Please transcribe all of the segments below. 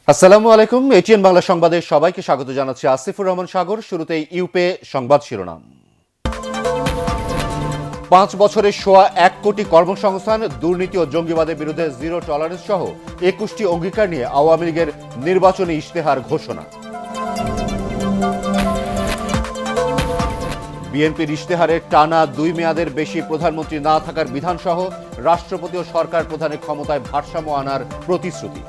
আসসালামু আলাইকুম। এটিএন বাংলা সংবাদে সবাইকে স্বাগত জানাচ্ছি আসিফুর রহমান সাগর। শুরুতেই ইউপে সংবাদ শিরোনাম। ৫ বছরে সোয়া ১ কোটি কর্মসংস্থান, দুর্নীতি ও জঙ্গিবাদের বিরুদ্ধে জিরো টলারেন্স সহ ২১টি অঙ্গীকার নিয়ে আওয়ামী লীগের নির্বাচনী ইশতেহার ঘোষণা। বিএনপির ইশতেহারে টানা ২ মেয়াদের বেশি প্রধানমন্ত্রী না থাকার বিধানসহ রাষ্ট্রপতি ও সরকার প্রধানের ক্ষমতায় ভারসাম্য আনার প্রতিশ্রুতি।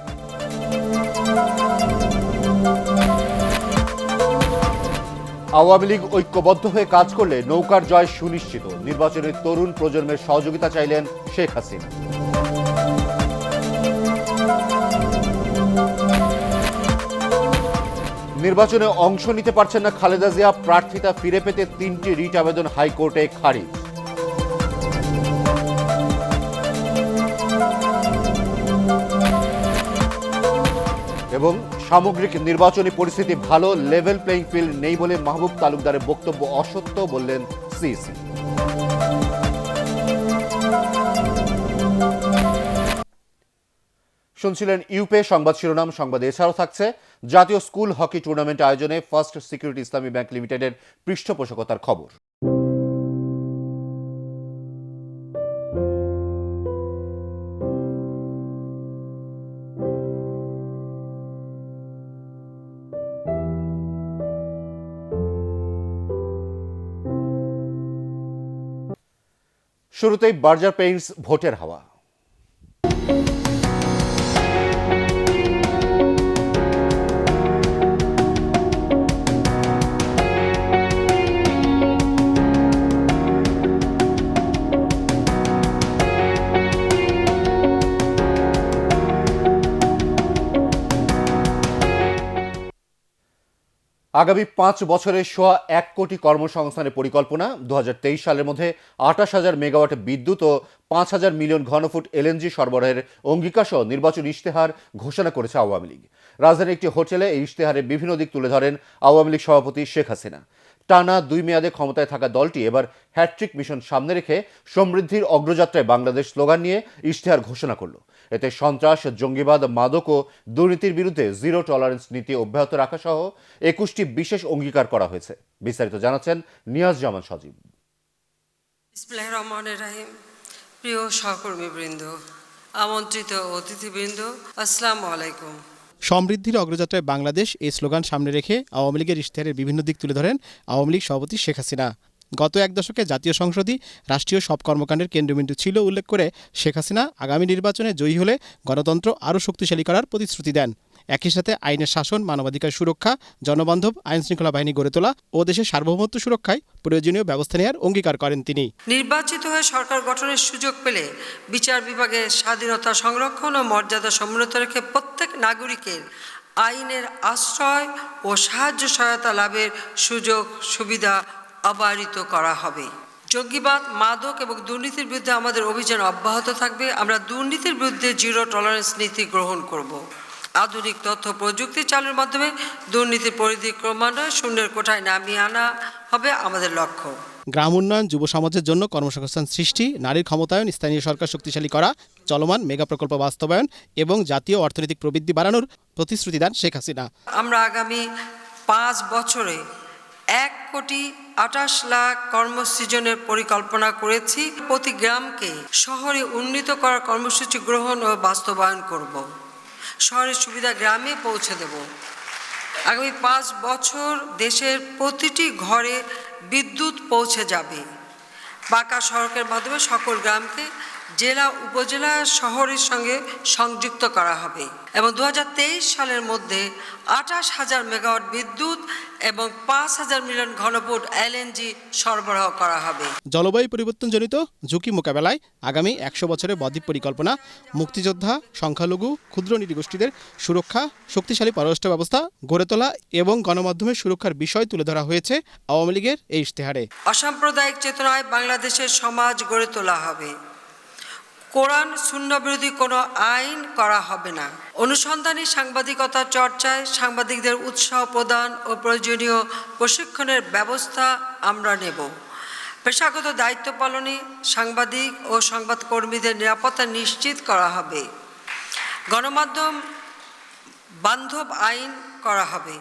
আওয়ামী লীগ ঐক্যবদ্ধ হয়ে কাজ করলে নৌকার জয় সুনিশ্চিত, নির্বাচনে তরুণ প্রজন্মের সহযোগিতা চাইলেন শেখ হাসিনা। নির্বাচনে অংশ নিতে পারছেন না খালেদা জিয়া, প্রার্থিতা ফিরে পেতে ৩টি রিট আবেদন হাইকোর্টে খারিজ। এবং সামগ্রিক নির্বাচনী পরিস্থিতি ভালো, লেভেল প্লেইং ফিল্ড নেই বলে মাহবুব তালুকদারের বক্তব্য অসত্য বললেন সিইসি। শুনছিলেন ইউপে সংবাদ শিরোনাম। সংবাদ এছাড়াও থাকছে জাতীয় স্কুল হকি টুর্নামেন্ট আয়োজনে ফার্স্ট সিকিউরিটি ইসলামী ব্যাংক লিমিটেডের পৃষ্ঠপোষকতার খবর। শুরুতেই বার্জার পেইন্টস ভোটের হাওয়া। আগামী ৫ বছরে সোয়া ১ কোটি কর্মসংস্থানের পরিকল্পনা। ২০২৩ সালের মধ্যে ২৮,০০০ মেগাওয়াট বিদ্যুৎ ও ৫,০০০ মিলিয়ন ঘনফুট এলএনজি সরবরাহের অঙ্গীকার সহ নির্বাচনী ইশতেহার ঘোষণা করেছে আওয়ামী লীগ। রাজধানীর একটি হোটেলে এই ইশতেহারের বিভিন্ন দিক তুলে ধরেন আওয়ামী লীগ সভাপতি শেখ হাসিনা। টানা ২ মেয়াদে ক্ষমতায় থাকা দলটি এবার হ্যাট্রিক মিশন সামনে রেখে সমৃদ্ধির অগ্রযাত্রায় বাংলাদেশ স্লোগান নিয়ে ইশতেহার ঘোষণা করল। এতে সন্ত্রাস, জঙ্গিবাদ, মাদক ও দুর্নীতির বিরুদ্ধে জিরো টলারেন্স নীতি অব্যাহত রাখা সহ ২১টি বিশেষ অঙ্গীকার করা হয়েছে। বিস্তারিত জানাচ্ছেন নিয়াজ জামান সজীব। বিসমিল্লাহির রহমানির রহিম। প্রিয় সহকর্মীবৃন্দ, আমন্ত্রিত অতিথিবৃন্দ, আসসালামু আলাইকুম। সমৃদ্ধির অগ্রযাত্রায় বাংলাদেশ এই স্লোগান সামনে রেখে আওয়ামী লীগের ইশতেহারের বিভিন্ন দিক তুলে ধরেন আওয়ামী লীগ সভাপতি শেখ হাসিনা। গত এক দশকে জাতীয় সংসদই রাষ্ট্রীয় সব কর্মকাণ্ডের কেন্দ্রবিন্দু ছিল উল্লেখ করে শেখ হাসিনা আগামী নির্বাচনে জয়ী হলে গণতন্ত্র আরও শক্তিশালী করার প্রতিশ্রুতি দেন। একই সাথে আইনের শাসন, মানবাধিকার সুরক্ষা, জনবান্ধব আইনশৃঙ্খলা বাহিনী গড়ে তোলা ও দেশের সার্বভৌমত্ব সুরক্ষায় প্রয়োজনীয় ব্যবস্থা নেওয়ার অঙ্গীকার করেন তিনি। নির্বাচিত হয়ে সরকার গঠনের সুযোগ পেলে বিচার বিভাগের স্বাধীনতা সংরক্ষণ ও মর্যাদা সমুন্নত রেখে প্রত্যেক নাগরিকের আইনের আশ্রয় ও সাহায্য সহায়তা লাভের সুযোগ সুবিধা অবারিত করা হবে। জঙ্গিবাদ, মাদক এবং দুর্নীতির বিরুদ্ধে আমাদের অভিযান অব্যাহত থাকবে। আমরা দুর্নীতির বিরুদ্ধে জিরো টলারেন্স নীতি গ্রহণ করব। আধুনিক তথ্য প্রযুক্তি চালুর মাধ্যমে দুর্নীতির পরিধি ক্রমান্বয়ে শূন্যের কোঠায় নামিয়ে আনা হবে আমাদের লক্ষ্য। গ্রাম উন্নয়ন, যুব সমাজের জন্য কর্মসংস্থান সৃষ্টি, নারীর ক্ষমতায়ন, স্থানীয় সরকার শক্তিশালী করা, চলমান মেগা প্রকল্প বাস্তবায়ন এবং জাতীয় অর্থনৈতিক প্রবৃদ্ধি বাড়ানোর প্রতিশ্রুতি দেন শেখ হাসিনা। আমরা আগামী ৫ বছরে ১,২৮,০০,০০০ কর্মসৃজনের পরিকল্পনা করেছি। প্রতি গ্রামকে শহরে উন্নীত করার কর্মসূচি গ্রহণ ও বাস্তবায়ন করব। শহরের সুবিধা গ্রামে পৌঁছে দেব। আগামী ৫ বছর দেশের প্রতিটি ঘরে বিদ্যুৎ পৌঁছে যাবে। পাকা সড়কের মাধ্যমে সকল গ্রামকে জেলা, উপজেলা, শহরের সঙ্গে সংযুক্ত করা হবে এবং ২০২৩ সালের মধ্যে ২৮,০০০ মেগাওয়াট বিদ্যুৎ এবং ৫,০০০ মিলিয়ন ঘনফুট এলএনজি সরবরাহ করা হবে। জলবায়ু পরিবর্তনজনিত ঝুঁকি মোকাবেলায় আগামী ১০০ বছরের বদ্বীপ পরিকল্পনা, মুক্তিযোদ্ধা, সংখ্যালঘু, ক্ষুদ্র নৃগোষ্ঠীদের সুরক্ষা, শক্তিশালী পররাষ্ট্র ব্যবস্থা গড়ে তোলা এবং গণমাধ্যমের সুরক্ষার বিষয় তুলে ধরা হয়েছে আওয়ামী লীগের এই ইশতেহারে। অসাম্প্রদায়িক চেতনায় বাংলাদেশের সমাজ গড়ে তোলা হবে। কোরআন সুন্নাহ বিরোধী কোনো আইন করা হবে না। অনুসন্ধানী সাংবাদিকতা চর্চায় সাংবাদিকদের উৎসাহ প্রদান ও প্রয়োজনীয় প্রশিক্ষণের ব্যবস্থা আমরা নেব। পেশাগত দায়িত্ব পালনে সাংবাদিক ও সংবাদকর্মীদের নিরাপত্তা নিশ্চিত করা হবে। গণমাধ্যম বান্ধব আইন করা হবে।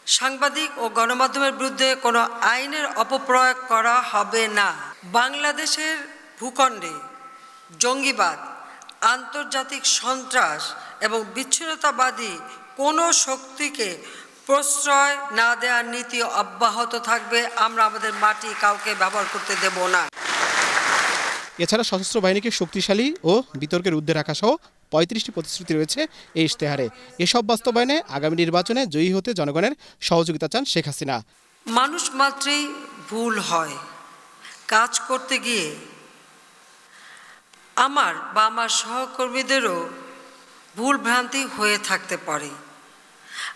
সাংবাদিক ও গণমাধ্যমের বিরুদ্ধে কোনো আইনের অপপ্রয়োগ করা হবে না। বাংলাদেশের ভূখণ্ডে জঙ্গিবাদ, আন্তর্জাতিক সন্ত্রাস এবং বিচ্ছিন্নতাবাদী কোনো শক্তিকে প্রশ্রয় না দেওয়ার নীতি অব্যাহত থাকবে। আমরা আমাদের মাটি কাউকে ব্যবহার করতে দেব না। এছাড়া সশস্ত্র বাহিনীকে শক্তিশালী ও বিতর্কের ঊর্ধ্বে রাখা সহ ৩৫টি প্রতিশ্রুতি রয়েছে এই ইশতেহারে। এসব বাস্তবায়নে আগামী নির্বাচনে জয়ী হতে জনগণের সহযোগিতা চান শেখ হাসিনা। মানুষ মাত্রই ভুল হয়। কাজ করতে গিয়ে আমার বা আমার সহকর্মীদেরও ভুল ভ্রান্তি হয়ে থাকতে পারে।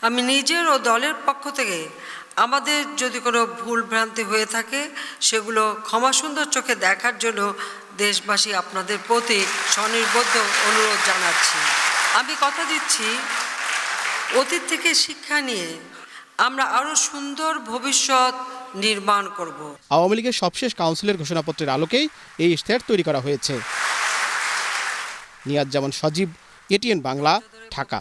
আমি নিজের ও দলের পক্ষ থেকে আমাদের যদি কোনো ভুল ভ্রান্তি হয়ে থাকে সেগুলো ক্ষমাসুন্দর চোখে দেখার জন্য দেশবাসী আপনাদের প্রতি স্বনির্বদ্ধ অনুরোধ জানাচ্ছি। আমি কথা দিচ্ছি, অতীত থেকে শিক্ষা নিয়ে আমরা আরও সুন্দর ভবিষ্যৎ নির্মাণ করব। আওয়ামী লীগের সবশেষ কাউন্সিলের ঘোষণাপত্রের আলোকেই এই ইশতেহার তৈরি করা হয়েছে। নিয়াজ সজীব, এটিএন বাংলা, ঢাকা।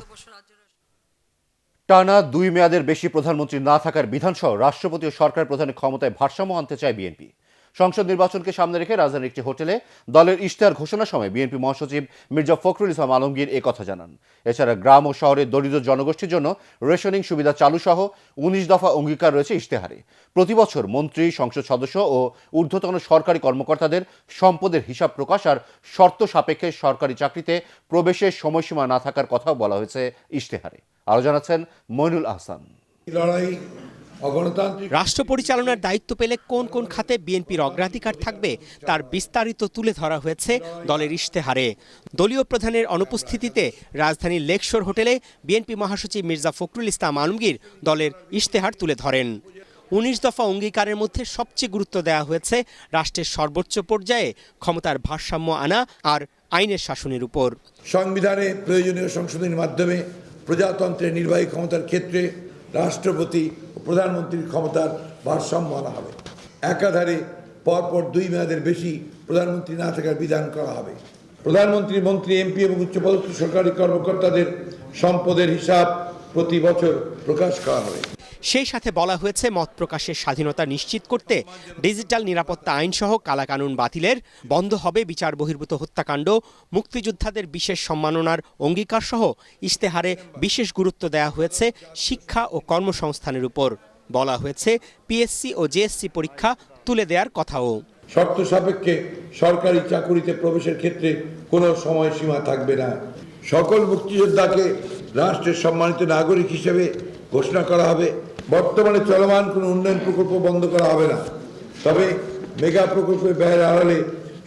টানা ২ মেয়াদের বেশি প্রধানমন্ত্রী না থাকার বিধানসহ রাষ্ট্রপতি ও সরকার প্রধানের ক্ষমতায় ভারসাম্য আনতে চায় বিএনপি। সংসদ নির্বাচনকে সামনে রেখে রাজধানীর একটি হোটেলে দলের ইশতেহার ঘোষণার সময় বিএনপি মহাসচিব মির্জা ফখরুল ইসলাম আলমগীর এ কথা জানান। এছাড়া গ্রাম ও শহরের দরিদ্র জনগোষ্ঠীর জন্য রেশনিং সুবিধা চালু সহ ১৯ দফা অঙ্গীকার রয়েছে ইশতেহারে। প্রতি বছর মন্ত্রী, সংসদ সদস্য ও ঊর্ধ্বতন সরকারি কর্মকর্তাদের সম্পদের হিসাব প্রকাশ আর শর্ত সাপেক্ষে সরকারি চাকরিতে প্রবেশের সময়সীমা না থাকার কথাও বলা হয়েছে ইশতেহারে। আরও জানাচ্ছেন মইনুল আহসান। রাষ্ট্র পরিচালনার দায়িত্ব পেলে কোন কোন খাতে বিএনপির অগ্রাধিকার থাকবে তার বিস্তারিত তুলে ধরা হয়েছে দলের ইশতেহারে। দলীয় প্রধানের অনুপস্থিতিতে রাজধানীর লেকশোর হোটেলে বিএনপি মহাসচিব মির্জা ফখরুল ইসলাম আলমগীর দলের ইশতেহার তুলে ধরেন। ১৯ দফা অঙ্গীকারের মধ্যে সবচেয়ে গুরুত্ব দেওয়া হয়েছে রাষ্ট্রের সর্বোচ্চ পর্যায়ে ক্ষমতার ভারসাম্য আনা আর আইনের শাসনের উপর। সংবিধানে প্রয়োজনীয় সংশোধনের মাধ্যমে প্রজাতন্ত্রের নির্বাহী ক্ষমতার ক্ষেত্রে রাষ্ট্রপতি ও প্রধানমন্ত্রীর ক্ষমতার ভারসাম্য আনা হবে। একাধারে পরপর ২ মেয়াদের বেশি প্রধানমন্ত্রী না থাকার বিধান করা হবে। প্রধানমন্ত্রী, মন্ত্রী, এমপি এবং উচ্চপদস্থ সরকারি কর্মকর্তাদের সম্পদের হিসাব প্রতি বছর প্রকাশ করা হবে। সেই সাথে বলা হয়েছে মত প্রকাশের স্বাধীনতা নিশ্চিত করতে ডিজিটাল নিরাপত্তা আইন সহ কালাকানুন বাতিলের, বন্ধ হবে বিচার বহির্ভূত হত্যাকাণ্ড, মুক্তিযোদ্ধাদের বিশেষ সম্মাননার অঙ্গীকার সহ ইশতেহারে বিশেষ গুরুত্ব দেওয়া হয়েছে শিক্ষা ও কর্মসংস্থানের উপর। বলা হয়েছে পিএসসি ও জেএসসি পরীক্ষা তুলে দেওয়ার কথাও। শর্ত সাপেক্ষে সরকারি চাকুরিতে প্রবেশের ক্ষেত্রে কোনো সময়সীমা থাকবে না। সকল মুক্তিযোদ্ধাকে রাষ্ট্রের সম্মানিত নাগরিক হিসেবে ঘোষণা করা হবে। বর্তমানে চলমান কোনো উন্নয়ন প্রকল্প বন্ধ করা হবে না, তবে মেগা প্রকল্পে ব্যয়ের আড়ালে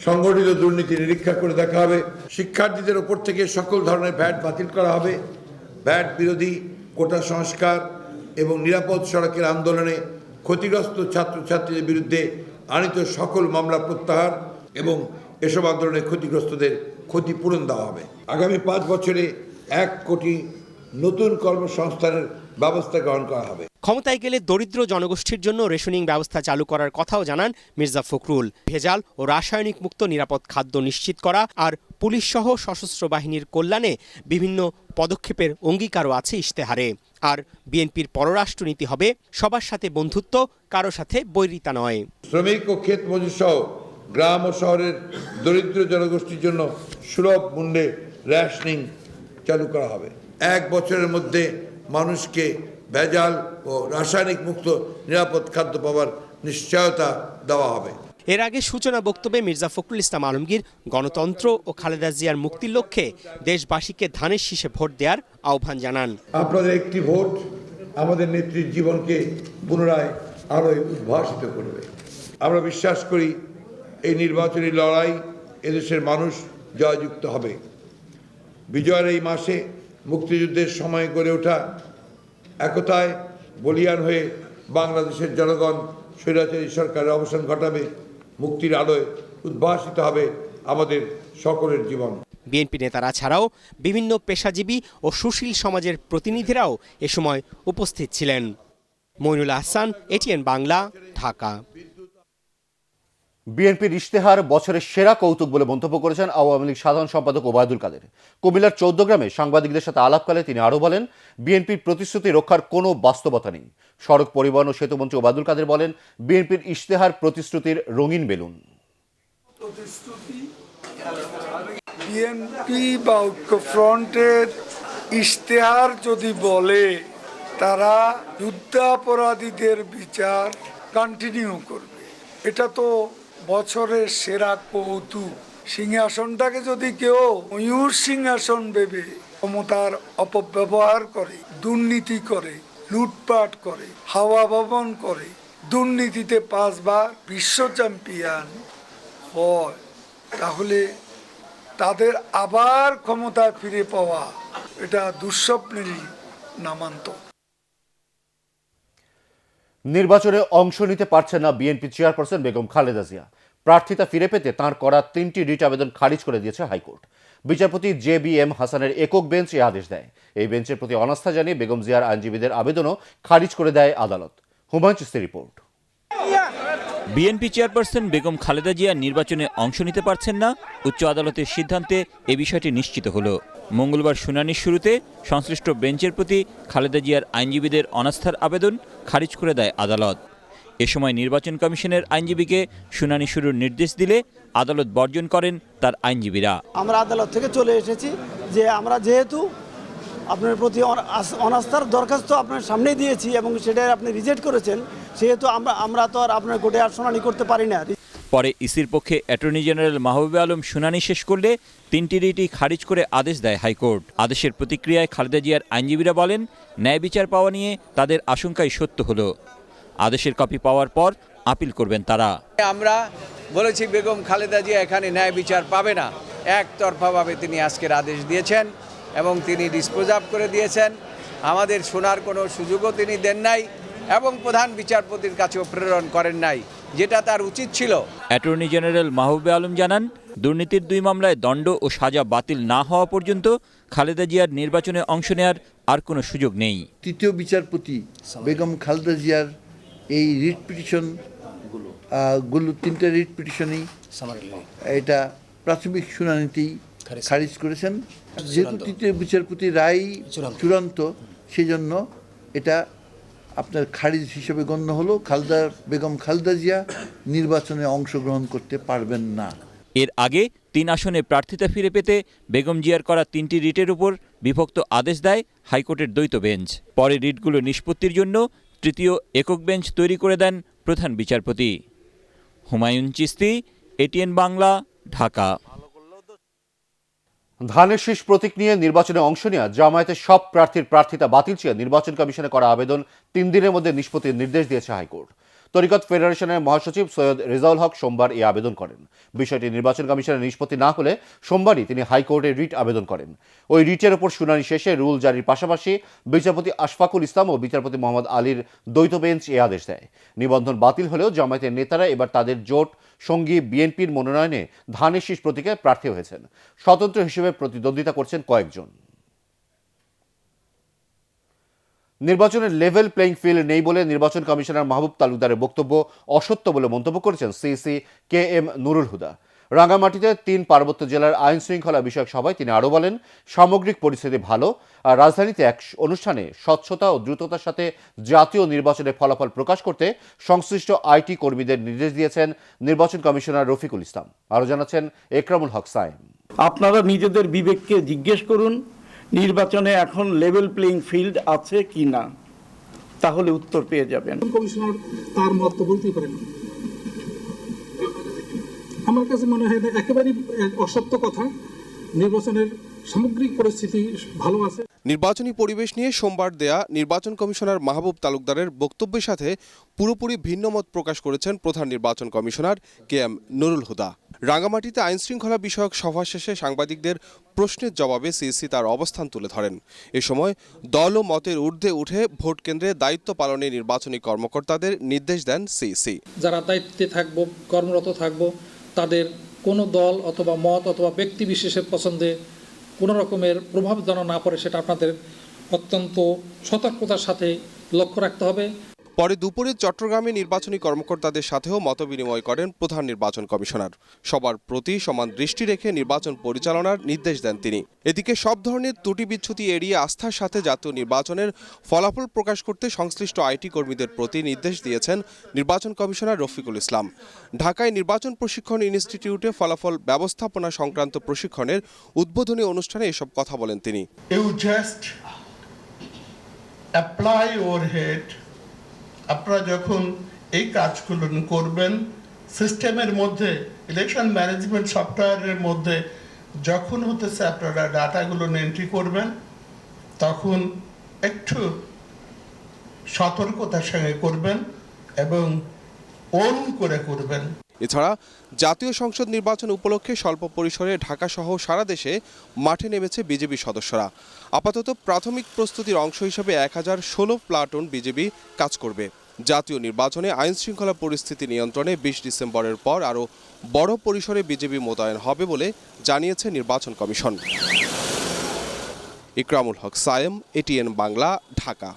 সংগঠিত দুর্নীতি নিরীক্ষা করে দেখা হবে। শিক্ষার্থীদের ওপর থেকে সকল ধরনের ভ্যাট বাতিল করা হবে। ভ্যাট বিরোধী, কোটা সংস্কার এবং নিরাপদ সড়কের আন্দোলনে ক্ষতিগ্রস্ত ছাত্রছাত্রীদের বিরুদ্ধে আনিত সকল মামলা প্রত্যাহার এবং এসব আন্দোলনে ক্ষতিগ্রস্তদের ক্ষতিপূরণ দেওয়া হবে। আগামী ৫ বছরে ১ কোটি নতুন কর্মসংস্থানের ব্যবস্থা গ্রহণ করা হবে। ক্ষমতায় গেলে দরিদ্র জনগোষ্ঠীর জন্য রেশনিং ব্যবস্থা চালু করার কথাও জানান মির্জা ফখরুল। ভেজাল ও রাসায়নিক মুক্ত নিরাপদ খাদ্য নিশ্চিত করা আর পুলিশ সহ সশস্ত্র বাহিনীর কল্যাণে বিভিন্ন পদক্ষেপের অঙ্গীকারও আছে ইশতেহারে। আর বিএনপির পররাষ্ট্রনীতি হবে সবার সাথে বন্ধুত্ব, কারো সাথে বৈরিতা নয়। শ্রমিক ও ক্ষেত মজুর সহ গ্রাম ও শহরের দরিদ্র জনগোষ্ঠীর জন্য সুলভ মূল্যে রেশনিং চালু করা হবে। ১ বছরের মধ্যে মানুষকে ভেজাল ও রাসায়নিক মুক্ত নিরাপদ খাদ্য পাওয়ার নিশ্চয়তা দেওয়া হবে। এর আগে সূচনা বক্তব্যে মির্জা ফখরুল ইসলাম আলমগীর গণতন্ত্র ও খালেদা জিয়ার মুক্তির লক্ষ্যে দেশবাসীকে ধানের শীষে ভোট দেওয়ার আহ্বান জানান। আপনাদের একটি ভোট আমাদের নেত্রীর জীবনকে পুনরায় আরো উদ্ভাসিত করবে। আমরা বিশ্বাস করি এই নির্বাচনী লড়াই এদেশের মানুষ জয়যুক্ত হবে। বিজয়ের এই মাসে মুক্তিযুদ্ধের সময় গড়ে ওঠা একতায় বলিয়ান হয়ে বাংলাদেশের জনগণ স্বৈরাচারী সরকারের অবসান ঘটাবে। মুক্তির আলোয় উদ্ভাসিত হবে আমাদের সকলের জীবন। বিএনপি নেতারা ছাড়াও বিভিন্ন পেশাজীবী ও সুশীল সমাজের প্রতিনিধিরাও এ সময় উপস্থিত ছিলেন। মইনুল আহসান, এটিএন বাংলা, ঢাকা। বিএনপির ইশতেহার বছরের সেরা কৌতুক বলে মন্তব্য করেছেন আওয়ামী লীগ সাধারণ সম্পাদক ওবায়দুল কাদের। কুমিল্লার 14 গ্রামে সাংবাদিকদের সাথে আলাপকালে তিনি আরও বলেন, বিএনপির প্রতিশ্রুতি রক্ষার কোনো বাস্তবতা নেই। সড়ক পরিবহন ও সেতুমন্ত্রী ওবায়দুল কাদের বলেন, বিএনপির ইশতেহার প্রতিশ্রুতির রঙিন বেলুন। বিএনপি বা ঐক্যফ্রন্টের ইশতেহার যদি বলে তারা যুদ্ধাপরাধীদের বিচার কন্টিনিউ করবে, এটা তো বছরের সেরা কৌতুক। সিংহাসনটাকে যদি কেউ ময়ূর সিংহাসন ভেবে ক্ষমতার অপব্যবহার করে, দুর্নীতি করে, লুটপাট করে, হাওয়া ভবন করে, দুর্নীতিতে 5 বার বিশ্ব চ্যাম্পিয়ন হয়, তাহলে তাদের আবার ক্ষমতায় ফিরে পাওয়া এটা দুঃস্বপ্নেরই নামান্তর। নির্বাচনে অংশ নিতে পারছেন না বিএনপি চেয়ারপারসন বেগম খালেদা জিয়া। প্রার্থিতা ফিরে পেতে তাঁর করা 3টি রিট আবেদন খারিজ করে দিয়েছে হাইকোর্ট। বিচারপতি JBM হাসানের একক বেঞ্চ এই আদেশ দেয়। এই বেঞ্চের প্রতি অনাস্থা জানিয়ে বেগম জিয়ার আইনজীবীদের আবেদনও খারিজ করে দেয় আদালত। হুমায়ুন চিশতির রিপোর্ট। বিএনপি চেয়ারপারসন বেগম খালেদা জিয়া নির্বাচনে অংশ নিতে পারছেন না। উচ্চ আদালতের সিদ্ধান্তে এ বিষয়টি নিশ্চিত হলো। মঙ্গলবার শুনানির শুরুতে সংশ্লিষ্ট বেঞ্চের প্রতি খালেদা জিয়ার আইনজীবীদের অনাস্থার আবেদন খারিজ করে দেয় আদালত। এ সময় নির্বাচন কমিশনের আইনজীবীকে শুনানি শুরুর নির্দেশ দিলে আদালত বর্জন করেন তার আইনজীবীরা। আমরা আদালত থেকে চলে এসেছি যে আমরা যেহেতু আপনার প্রতি অনাস্থার দরখাস্ত আপনার সামনে দিয়েছি এবং সেটা আপনি রিজেক্ট করেছেন, সেহেতু আমরা তো আর আপনার কোর্টে আর শুনানি করতে পারি না। পরে ইসির পক্ষে অ্যাটর্নি জেনারেল মাহবুবে আলম শুনানি শেষ করলে 3টি রিটই খারিজ করে আদেশ দেয় হাইকোর্ট। আদেশের প্রতিক্রিয়ায় খালেদা জিয়ার আইনজীবীরা বলেন, ন্যায় বিচার পাওয়া নিয়ে তাদের আশঙ্কাই সত্য হলো। আদেশের কপি পাওয়ার পর আপিল করবেন তারা। আমরা বলেছি বেগম খালেদা জিয়া এখানে ন্যায় বিচার পাবে না, একতরফাভাবে তিনি আজকের আদেশ দিয়েছেন এবং তিনি ডিসপোজাব করে দিয়েছেন। আমাদের শোনার কোনো সুযোগও তিনি দেন নাই এবং প্রধান বিচারপতির কাছেও প্রেরণ করেন নাই, যেটা তার উচিত ছিল। অ্যাটর্নি জেনারেল মাহবুবে আলম জানান, দুর্নীতির 2 মামলায় দণ্ড ও সাজা বাতিল না হওয়া পর্যন্ত খালেদা জিয়ার নির্বাচনে অংশ নেওয়ার আর কোনো সুযোগ নেই। তৃতীয় বিচারপতি বেগম খালেদা জিয়ার এই রিট পিটিশন গুলো 3টে রিট পিটিশনই এটা প্রাথমিক শুনানিতেই খারিজ করেছেন। যেহেতু তৃতীয় বিচারপতি রায় চূড়ান্ত, সেই জন্য এটা আপনার খারিজ হিসেবে গণ্য হলো। বেগম খালেদা জিয়া নির্বাচনে অংশগ্রহণ করতে পারবেন না। এর আগে 3 আসনে প্রার্থিতা ফিরে পেতে বেগম জিয়ার করা 3টি রিটের উপর বিভক্ত আদেশ দেয় হাইকোর্টের দ্বৈত বেঞ্চ। পরে রিটগুলো নিষ্পত্তির জন্য তৃতীয় একক বেঞ্চ তৈরি করে দেন প্রধান বিচারপতি। হুমায়ুন চিশতি, ATN বাংলা, ঢাকা। ধানের শীষ প্রতীক নিয়ে নির্বাচনে অংশ নেওয়া জামায়াতের সব প্রার্থীর প্রার্থিতা বাতিল চেয়ে নির্বাচন কমিশনে করা আবেদন 3 দিনের মধ্যে নিষ্পত্তির নির্দেশ দিয়েছে হাইকোর্ট। তরিকত ফেডারেশনের মহাসচিব সৈয়দ রেজাউল হক সোমবার এই আবেদন করেন। বিষয়টি নির্বাচন কমিশনের নিষ্পত্তি না হলে সোমবারই তিনি হাইকোর্টে রিট আবেদন করেন। ওই রিটের ওপর শুনানি শেষে রুল জারির পাশাপাশি বিচারপতি আশফাকুল ইসলাম ও বিচারপতি মোহাম্মদ আলীর দ্বৈত বেঞ্চ এই আদেশ দেয়। নিবন্ধন বাতিল হলেও জামায়াতের নেতারা এবার তাদের জোট সঙ্গী বিএনপির মনোনয়নে ধানের শীষ প্রতীকে প্রার্থী হয়েছেন। স্বতন্ত্র হিসেবে প্রতিদ্বন্দ্বিতা করছেন কয়েকজন। নির্বাচনের লেভেল প্লেইং ফিল্ড নেই বলে নির্বাচন কমিশনার মাহবুব তালুকদারের বক্তব্য অসত্য বলে মন্তব্য করেছেন সিইসি KM নুরুল হুদা। রাঙ্গামাটিতে 3 পার্বত্য জেলার আইন শৃঙ্খলা বিষয়ক সভায় তিনি আরও বলেন, সামগ্রিক পরিস্থিতি ভালো। আর রাজধানীতে এক অনুষ্ঠানে স্বচ্ছতা ও দ্রুততার সাথে জাতীয় নির্বাচনের ফলাফল প্রকাশ করতে সংশ্লিষ্ট IT কর্মীদের নির্দেশ দিয়েছেন নির্বাচন কমিশনার রফিকুল ইসলাম। আরও জানাচ্ছেন একরামুল হক সাইম। আপনারা নিজেদের বিবেককে জিজ্ঞেস করুন, নির্বাচনে এখন লেভেল প্লেইং ফিল্ড আছে কি না, তাহলে উত্তর পেয়ে যাবেন। কমিশনার তার মত বলতেই পারেন। আমার কাছে মনে হয় একেবারেই অসত্য কথা। নির্বাচনের সামগ্রিক পরিস্থিতি ভালো আছে। নির্বাচনী পরিবেশ নিয়ে সোমবার দেয়া নির্বাচন কমিশনার মাহবুব তালুকদারের বক্তব্যের সাথে পুরোপুরি ভিন্ন মত প্রকাশ করেছেন প্রধান নির্বাচন কমিশনার KM নুরুল হুদা। রাঙ্গামাটিতে আইন শৃঙ্খলা বিষয়ক সভা শেষে সাংবাদিকদের প্রশ্নের জবাবে সিইসি তার অবস্থান তুলে ধরেন। এ সময় দল ও মতের ঊর্ধ্বে উঠে ভোট কেন্দ্রে দায়িত্ব পালনে নির্বাচনী কর্মকর্তাদের নির্দেশ দেন সিইসি। যারা দায়িত্বে থাকবো, কর্মরত থাকবো, তাদের কোনো দল অথবা মত অথবা ব্যক্তি বিশেষের পছন্দে কোনো রকমের প্রভাব যেন না পড়ে, সেটা আপনাদের অত্যন্ত সতর্কতার সাথে লক্ষ্য রাখতে হবে। পরে দুপুরে চট্টগ্রামে নির্বাচনী কর্মকর্তাদের সাথেও মতবিনিময় করেন প্রধান নির্বাচন কমিশনার। সবার প্রতি সমান দৃষ্টি রেখে নির্বাচন পরিচালনার নির্দেশ দেন তিনি। এদিকে সব ধরনের ত্রুটি বিচ্যুতি এড়িয়ে আস্থার সাথে জাতীয় নির্বাচনের ফলাফল প্রকাশ করতে সংশ্লিষ্ট আইটি কর্মীদের প্রতি নির্দেশ দিয়েছেন নির্বাচন কমিশনার রফিকুল ইসলাম। ঢাকায় নির্বাচন প্রশিক্ষণ ইনস্টিটিউটে ফলাফল ব্যবস্থাপনা সংক্রান্ত প্রশিক্ষণের উদ্বোধনী অনুষ্ঠানে এসব কথা বলেন তিনি। অ্যাপ্লাই ওভারহেড, আপনারা যখন এই কাজগুলো করবেন সিস্টেমের মধ্যে, ইলেকশন ম্যানেজমেন্ট সফটওয়্যারের মধ্যে যখন হতেছে আপনারা ডাটাগুলো এন্ট্রি করবেন, তখন একটু সতর্কতার সঙ্গে করবেন এবং অন করে করবেন। এছাড়া জাতীয় সংসদ নির্বাচন উপলক্ষে স্বল্প পরিসরে ঢাকা সহ সারা দেশে মাঠে নেমেছে বিজেপি সদস্যরা। আপাতত প্রাথমিক প্রস্তুতির অংশ হিসেবে 1016 প্লাটুন বিজেপি কাজ করবে। জাতীয় নির্বাচনে আইন শৃঙ্খলা পরিস্থিতি নিয়ন্ত্রণে 20 ডিসেম্বরের পর আরও বড় পরিসরে বিজেপি মোতায়েন হবে বলে জানিয়েছে নির্বাচন কমিশন। ইকরামুল হক সায়েম, এটিএন বাংলা, ঢাকা।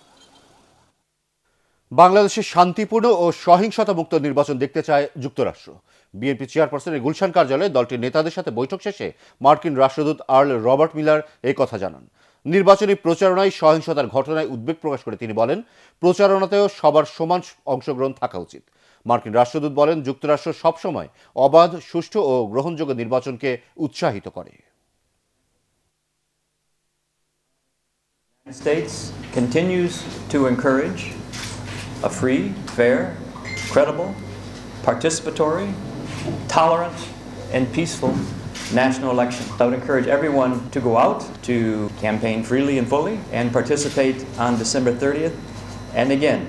বাংলাদেশে শান্তিপূর্ণ ও সহিংসতা মুক্ত নির্বাচন দেখতে চায় যুক্তরাষ্ট্র। বিএনপি চেয়ারপারসনের গুলশান কার্যালয়ে দলটির নেতাদের সাথে বৈঠক শেষে মার্কিন রাষ্ট্রদূত আর্ল রবার্ট মিলার এই কথা জানান। নির্বাচনী প্রচারণায় সহিংসতার ঘটনায় উদ্বেগ প্রকাশ করে তিনি বলেন, প্রচারণাতেও সবার সমান অংশগ্রহণ থাকা উচিত। মার্কিন রাষ্ট্রদূত বলেন, যুক্তরাষ্ট্র সবসময় অবাধ, সুষ্ঠু ও গ্রহণযোগ্য নির্বাচনকে উৎসাহিত করে। The States continues to encourage a free, fair, credible, participatory, tolerant, and peaceful national election. I would encourage everyone to go out to campaign freely and fully and participate on December 30th. And again,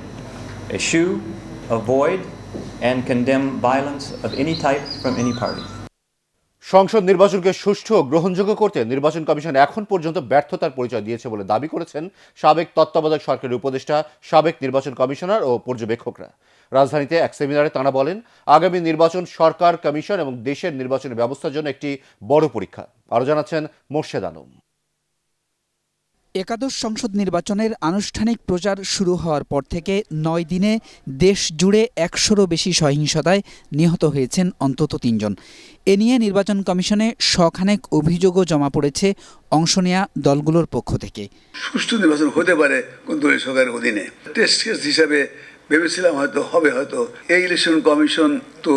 eschew, avoid, and condemn violence of any type from any party. সংসদ নির্বাচনকে সুষ্ঠু ও গ্রহণযোগ্য করতে নির্বাচন commission এখন পর্যন্ত ব্যর্থতার পরিচয় দিয়েছে বলে দাবি করেছেন সাবেক তত্ত্বাবধায়ক সরকারের উপদেষ্টা, সাবেক নির্বাচন কমিশনার ও পর্যবেক্ষকরা। রাজধানীতে এক সেমিনারে তাঁরা বলেন, আগামী নির্বাচন সরকার, কমিশন এবং দেশের নির্বাচনের ব্যবস্থার জন্য একটি বড় পরীক্ষা। আরও জানাচ্ছেন মোর্শেদ আলম। একাদশ সংসদ নির্বাচনের আনুষ্ঠানিক প্রচার শুরু হওয়ার পর থেকে 9 দিনে দেশ জুড়ে 100-রও বেশি সহিংসতায় নিহত হয়েছেন অন্তত 3 জন। এ নিয়ে নির্বাচন কমিশনে শখানেক অভিযোগও জমা পড়েছে অংশ নেয়া দলগুলোর পক্ষ থেকে। সুষ্ঠু নির্বাচন হতে পারে কোন দলীয় সরকারের অধীনে, টেস্ট কেস হিসাবে ভেবেছিলাম হয়তো হবে। হয়তো এই ইলেকশন কমিশন তো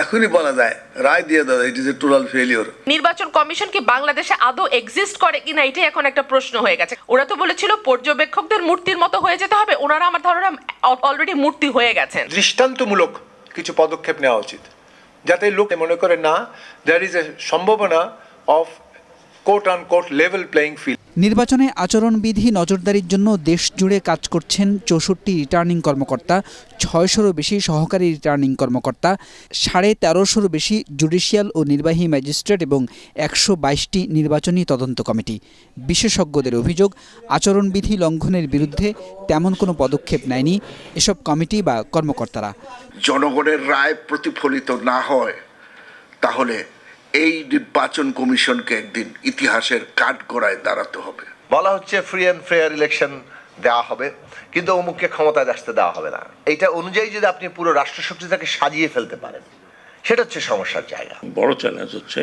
এখনই বলা যায়, রায় দিয়ে দেওয়া যায়, it is a total failure. নির্বাচন কমিশন কি বাংলাদেশে আদৌ এক্সিস্ট করে কিনা এটাই এখন একটা প্রশ্ন হয়ে গেছে। ওরা তো বলেছিল পর্যবেক্ষকদের মূর্তির মতো হয়ে যেতে হবে, ওনারা আমার ধারণা অলরেডি মূর্তি হয়ে গেছেন। দৃষ্টান্তমূলক কিছু পদক্ষেপ নেওয়া উচিত, যাতে লোক মনে করে না দেয়ার ইজ এ সম্ভাবনা of quote on quote level playing field. নির্বাচনে আচরণবিধি নজরদারির জন্য দেশ জুড়ে কাজ করছেন 64 রিটার্নিং কর্মকর্তা, 600-রও বেশি সহকারী রিটার্নিং কর্মকর্তা, 1350-রও বেশি জুডিশিয়াল ও নির্বাহী ম্যাজিস্ট্রেট এবং 122টি নির্বাচনী তদন্ত কমিটি। বিশেষজ্ঞদের অভিযোগ, আচরণবিধি লঙ্ঘনের বিরুদ্ধে তেমন কোনো পদক্ষেপ নেয়নি এসব কমিটি বা কর্মকর্তারা। জনগণের রায় প্রতিফলিত না হয় তাহলে এই নির্বাচন কমিশনকে একদিন ইতিহাসের কাঠগড়ায় দাঁড়াতে হবে। বলা হচ্ছে ফ্রি অ্যান্ড ফেয়ার ইলেকশন দেওয়া হবে, কিন্তু অমুককে ক্ষমতায় আসতে দেওয়া হবে না। এইটা অনুযায়ী যদি আপনি পুরো রাষ্ট্রশক্তিটাকে সাজিয়ে ফেলতে পারেন, সেটা হচ্ছে সমস্যার জায়গা। বড় চ্যালেঞ্জ হচ্ছে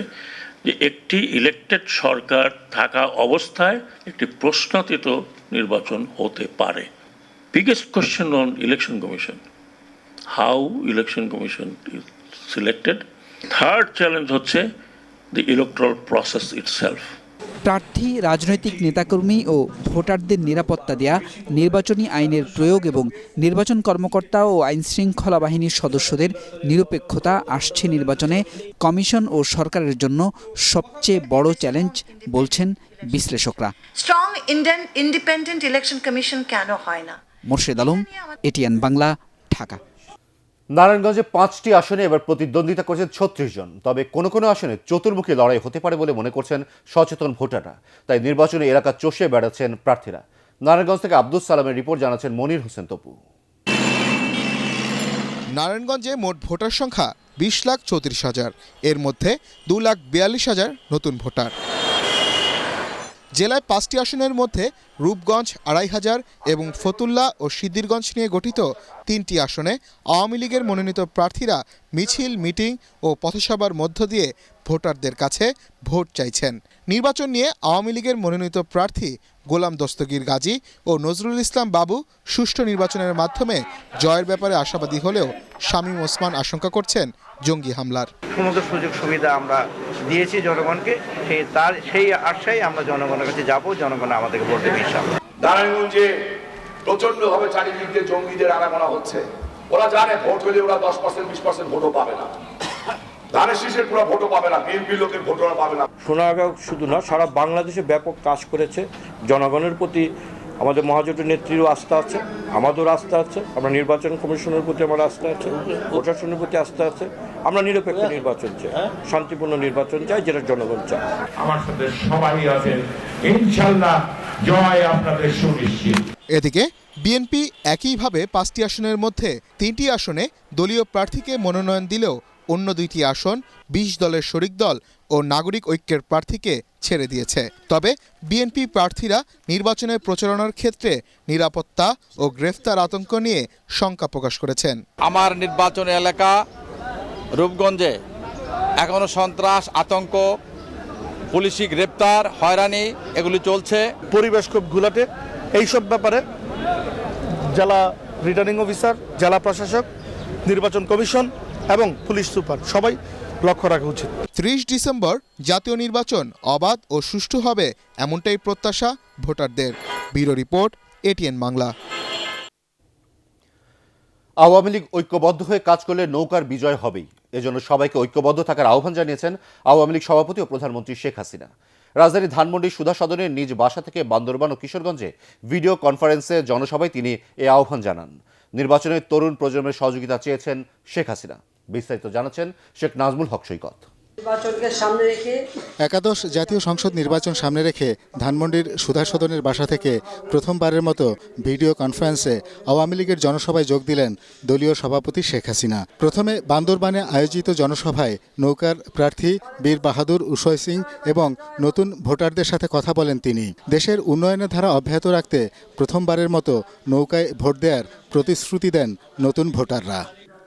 যে একটি ইলেকটেড সরকার থাকা অবস্থায় একটি প্রশ্নাতীত নির্বাচন হতে পারে। Biggest question on election commission, how election commission is selected. Third challenge হচ্ছে the electoral process itself. প্রার্থী, রাজনৈতিক নেতাকর্মী ও ভোটারদের নিরাপত্তা দেয়া, নির্বাচনী আইনের প্রয়োগ এবং নির্বাচন কর্মকর্তা ও আইনশৃঙ্খলা বাহিনীর সদস্যদের নিরপেক্ষতা আসছে নির্বাচনে কমিশন ও সরকারের জন্য সবচেয়ে বড় চ্যালেঞ্জ বলছেন বিশ্লেষকরা। স্ট্রং ইন্ডিপেন্ডেন্ট ইলেকশন কমিশন কেন হয় না? মোর্শেদ আলম, এটিএন বাংলা, ঢাকা। নারায়ণগঞ্জে 5টি আসনে এবার প্রতিদ্বন্দ্বিতা করছেন 36 জন। তবে কোনো কোনো আসনে চতুর্মুখী লড়াই হতে পারে বলে মনে করছেন সচেতন ভোটাররা। তাই নির্বাচনী এলাকা চষে বেড়াচ্ছেন প্রার্থীরা। নারায়ণগঞ্জ থেকে আব্দুল সালামের রিপোর্ট, জানাচ্ছেন মনির হোসেন তপু। নারায়ণগঞ্জে মোট ভোটার সংখ্যা 20,34,000। এর মধ্যে 2,42,000 নতুন ভোটার। জেলায় 5টি আসনের মধ্যে রূপগঞ্জ 2500 এবং ফতুল্লা ও সিদ্ধিরগঞ্জ নিয়ে গঠিত 3টি আসনে আওয়ামী লীগের মনোনীত প্রার্থীরা মিছিল, মিটিং ও পথসভার মধ্য দিয়ে ভোটারদের কাছে ভোট চাইছেন। নির্বাচন নিয়ে আওয়ামী লীগের মনোনীত প্রার্থী গোলাম দস্তগীর গাজী ও নজরুল ইসলাম বাবু সুষ্ঠু নির্বাচনের মাধ্যমে জয়ের ব্যাপারে আশাবাদী হলেও শামীম ওসমান আশঙ্কা করছেন জঙ্গি হামলার। সমস্ত সুযোগ সুবিধা আমরা দিয়েছি জনগণকে, সেই আশায় আমরা জনগণের কাছে যাব, জনগণ আমাদেরকে ভোট দেবে ইনশাআল্লাহ। নারায়ণগঞ্জে প্রচন্ডভাবে চারিদিক দিয়ে জঙ্গিদের আনাগোনা হচ্ছে। ওরা জানে ভোট হলে ওরা 10% 20% ভোটও পাবে না, ধানের শীষের পুরো ভোটও পাবে না, বিএনপি লোকের ভোটও পাবে না। সোনারগাঁও শুধু না, সারা বাংলাদেশে ব্যাপক কাজ করেছে। জনগণের প্রতি আমাদের মহাজোটের নেত্রীরও আস্থা আছে, আমাদেরও আস্থা আছে, আমরা নির্বাচন কমিশনের প্রতি আমার আস্থা আছে, প্রশাসনের প্রতি আস্থা আছে। আমরা নিরপেক্ষ নির্বাচন চাই, শান্তিপূর্ণ নির্বাচন চাই, যেটা জনগণ চায়। আমার সাথে সবাই আছেন, ইনশাআল্লাহ জয় আপনাদের সুনিশ্চিত। এদিকে বিএনপি একইভাবে 5টি আসনের মধ্যে 3টি আসনে দলীয় প্রার্থীকে মনোনয়ন দিলেও অন্য 2টি আসন 20 দলের শরিক দল ও নাগরিক ঐক্যের প্রার্থীকে ছেড়ে দিয়েছে। তবে বিএনপি প্রার্থীরা নির্বাচনের প্রচারণার ক্ষেত্রে নিরাপত্তা ও গ্রেফতার আতঙ্ক নিয়ে শঙ্কা প্রকাশ করেছেন। আমার নির্বাচন এলাকা রূপগঞ্জে এখনো সন্ত্রাস, আতঙ্ক, পুলিশি গ্রেপ্তার, হয়রানি এগুলি চলছে। পরিবেশ খুব ঘোলাটে। এইসব ব্যাপারে জেলা রিটার্নিং অফিসার, জেলা প্রশাসক, নির্বাচন কমিশন এবং পুলিশ সুপার সবাই লক্ষ্য রাখা উচিত। 30 ডিসেম্বর জাতীয় নির্বাচন অবাধ ও সুষ্ঠু হবে, এমনটাই প্রত্যাশা ভোটারদের। Bureau report, ATN Bangla. Awami League ঐক্যবদ্ধ হয়ে কাজ করলে নৌকার বিজয় হবেই, এজন্য সবাইকে ঐক্যবদ্ধ থাকার আহ্বান জানিয়েছেন আওয়ামী লীগ সভাপতি ও প্রধানমন্ত্রী শেখ হাসিনা। রাজধানী ধানমন্ডির সুধা সদনের নিজ বাসা থেকে বান্দরবান ও কিশোরগঞ্জে ভিডিও কনফারেন্সে জনসভায় তিনি এ আহ্বান জানান। নির্বাচনে তরুণ প্রজন্মের সহযোগিতা চেয়েছেন শেখ হাসিনা। বিস্তারিত জানাচ্ছেন শেখ নাজমুল হক সৈকত। একাদশ জাতীয় সংসদ নির্বাচন সামনে রেখে ধানমন্ডির সুধা সদনের বাসা থেকে প্রথমবারের মতো ভিডিও কনফারেন্সে আওয়ামী লীগের জনসভায় যোগ দিলেন দলীয় সভাপতি শেখ হাসিনা। প্রথমে বান্দরবানে আয়োজিত জনসভায় নৌকার প্রার্থী বীর বাহাদুর উসয় সিং এবং নতুন ভোটারদের সাথে কথা বলেন তিনি। দেশের উন্নয়নের ধারা অব্যাহত রাখতে প্রথমবারের মতো নৌকায় ভোট দেওয়ার প্রতিশ্রুতি দেন নতুন ভোটাররা।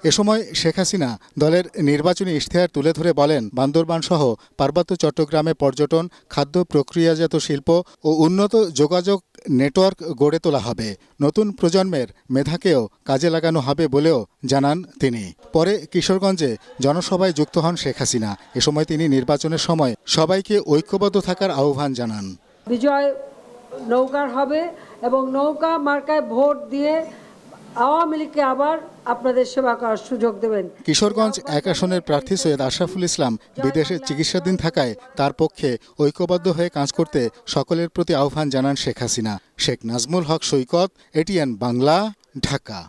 এ সময় শেখ হাসিনা দলের নির্বাচনী ইশতেহার তুলে ধরে বলেন, বান্দরবান সহ পার্বত্য চট্টগ্রামে পর্যটন, খাদ্য প্রক্রিয়াজাত শিল্প ও উন্নত যোগাযোগ নেটওয়ার্ক গড়ে তোলা হবে। নতুন প্রজন্মের মেধাকেও কাজে লাগানো হবে বলেও জানান তিনি। পরে কিশোরগঞ্জে জনসভায় যুক্ত হন শেখ হাসিনা। এ সময় তিনি নির্বাচনের সময় সবাইকে ঐক্যবদ্ধ থাকার আহ্বান জানান। বিজয় নৌকার হবে এবং নৌকা মার্কায় ভোট দিয়ে আওয়ামী লীগকে আবার আপনাদের সেবা করার সুযোগ দেবেন। কিশোরগঞ্জ 1 আসনের প্রার্থী সৈয়দ আশরাফুল ইসলাম বিদেশে চিকিৎসাধীন থাকায় তার পক্ষে ঐক্যবদ্ধ হয়ে কাজ করতে সকলের প্রতি আহ্বান জানান শেখ হাসিনা। শেখ নাজমুল হক সৈকত, এটিএন বাংলা, ঢাকা।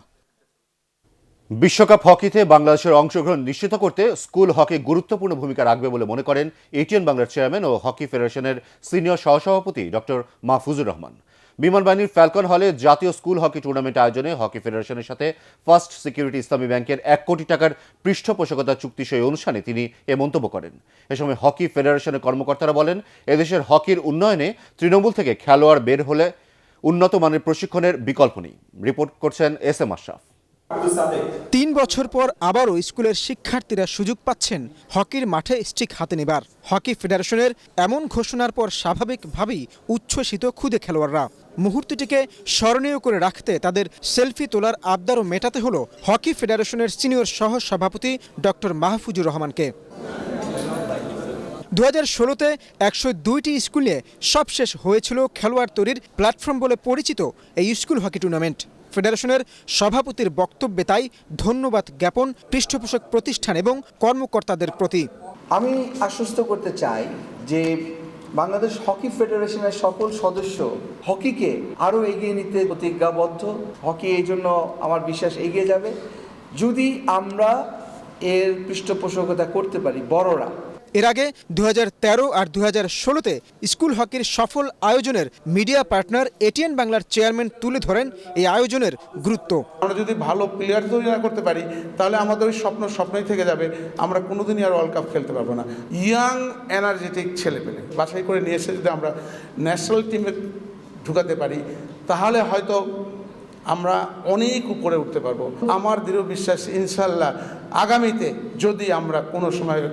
বিশ্বকাপ হকিতে বাংলাদেশের অংশগ্রহণ নিশ্চিত করতে স্কুল হকি গুরুত্বপূর্ণ ভূমিকা রাখবে বলে মনে করেন এটিএন বাংলার চেয়ারম্যান ও হকি ফেডারেশনের সিনিয়র সহসভাপতি ডক্টর মাহফুজুর রহমান। বিমান বাহিনীর ফ্যালকন হলে জাতীয় স্কুল হকি টুর্নামেন্ট আয়োজনে হকি ফেডারেশনের সাথে ফার্স্ট সিকিউরিটি ইসলামী ব্যাংকের 1 কোটি টাকার পৃষ্ঠপোষকতা চুক্তি সই অনুষ্ঠানে তিনি এ মন্তব্য করেন। এ সময় হকি ফেডারেশনের কর্মকর্তারা বলেন, এদেশের হকির উন্নয়নে তৃণমূল থেকে খেলোয়াড় বের হলে উন্নত মানের প্রশিক্ষণের বিকল্প নেই। রিপোর্ট করছেন SM আশরাফ। 3 বছর পর আবারও স্কুলের শিক্ষার্থীরা সুযোগ পাচ্ছেন হকির মাঠে স্টিক হাতে নেবার। হকি ফেডারেশনের এমন ঘোষণার পর স্বাভাবিকভাবেই উচ্ছ্বসিত খুদে খেলোয়াড়রা। মুহূর্তটিকে স্মরণীয় করে রাখতে তাদের সেলফি তোলার আবদারও মেটাতে হলো হকি ফেডারেশনের সিনিয়র সহ সভাপতি ডক্টর মাহফুজুর রহমানকে। 2016-তে 102টি স্কুলে সবশেষ হয়েছিল খেলোয়াড় তৈরির প্ল্যাটফর্ম বলে পরিচিত এই স্কুল হকি টুর্নামেন্ট। ফেডারেশনের সভাপতির বক্তব্যে তাই ধন্যবাদ জ্ঞাপন পৃষ্ঠপোষক প্রতিষ্ঠান এবং কর্মকর্তাদের প্রতি। আমি আশ্বস্ত করতে চাই যে বাংলাদেশ হকি ফেডারেশনের সকল সদস্য হকিকে আরও এগিয়ে নিতে প্রতিজ্ঞাবদ্ধ। হকি এই জন্য আমার বিশ্বাস এগিয়ে যাবে যদি আমরা এর পৃষ্ঠপোষকতা করতে পারি বড়রা। এর আগে 2013 আর 2016-তে স্কুল হকির সফল আয়োজনের মিডিয়া পার্টনার এটিএন বাংলার চেয়ারম্যান তুলে ধরেন এই আয়োজনের গুরুত্ব। আমরা যদি ভালো প্লেয়ার তৈরি না করতে পারি তাহলে আমাদের ওই স্বপ্নই থেকে যাবে, আমরা কোনোদিনই আর ওয়ার্ল্ড কাপ খেলতে পারবো না। ইয়াং এনার্জেটিক ছেলেপেলে বাছাই করে নিয়ে এসে যদি আমরা ন্যাশনাল টিমে ঢুকাতে পারি তাহলে হয়তো আমরা অনেক উপরে উঠতে পারবো। আমার দৃঢ় বিশ্বাস ইনশাল্লাহ আগামীতে যদি আমরা কোনো সময়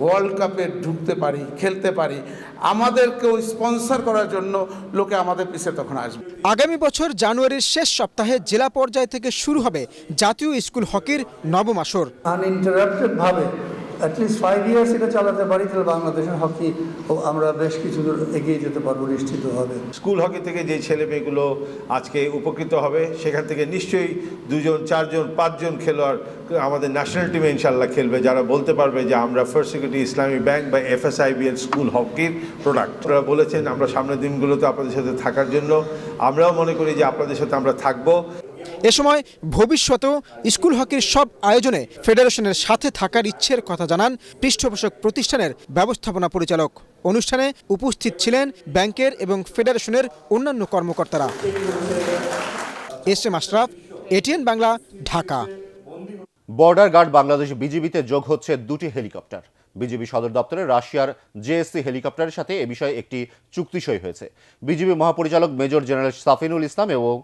ওয়ার্ল্ড কাপে ঢুকতে পারি, খেলতে পারি, আমাদেরকেও স্পন্সর করার জন্য লোকে আমাদের পিছে তখন আসবে। আগামী বছর জানুয়ারির শেষ সপ্তাহে জেলা পর্যায় থেকে শুরু হবে জাতীয় স্কুল হকির নবম আসর। আনইন্টারাপ্টেড ভাবে অ্যাটলিস্ট 5 ইয়ার্স এটা চালাতে পারি তাহলে বাংলাদেশের হকি আমরা বেশ কিছু দূর এগিয়ে যেতে পারবো নিশ্চিত হবে। স্কুল হকি থেকে যে ছেলেমেয়েগুলো আজকে উপকৃত হবে সেখান থেকে নিশ্চয়ই 2 জন 4 জন 5 জন খেলোয়াড় আমাদের ন্যাশনাল টিমে ইনশাল্লাহ খেলবে, যারা বলতে পারবে যে আমরা ফার্স্ট সিকিউরিটি ইসলামী ব্যাংক বা FSIB এর স্কুল হকির প্রোডাক্ট। আপনারা বলেছেন আমরা সামনের দিনগুলোতে আপনাদের সাথে থাকার জন্য, আমরাও মনে করি যে আপনাদের সাথে আমরা থাকবো। এ সময় ভবিষ্যতেও স্কুল হকির সব আয়োজনে ফেডারেশনের সাথে থাকার ইচ্ছের কথা জানান পৃষ্ঠপোষক প্রতিষ্ঠানের ব্যবস্থাপনা পরিচালক। অনুষ্ঠানে উপস্থিত ছিলেন ব্যাংকের এবং ফেডারেশনের অন্যান্য কর্মকর্তারা। SM Ashraf, ATN Bangla, Dhaka. Border Guard Bangladesh বিজিবিতে যোগ হচ্ছে 2টি হেলিকপ্টার। বিজিবি সদর দপ্তরে রাশিয়ার জেএসসি হেলিকপ্টারের সাথে এ বিষয়ে একটি চুক্তি সই হয়েছে। বিজিবি মহাপরিচালক মেজর জেনারেল সাফিনুল ইসলাম এবং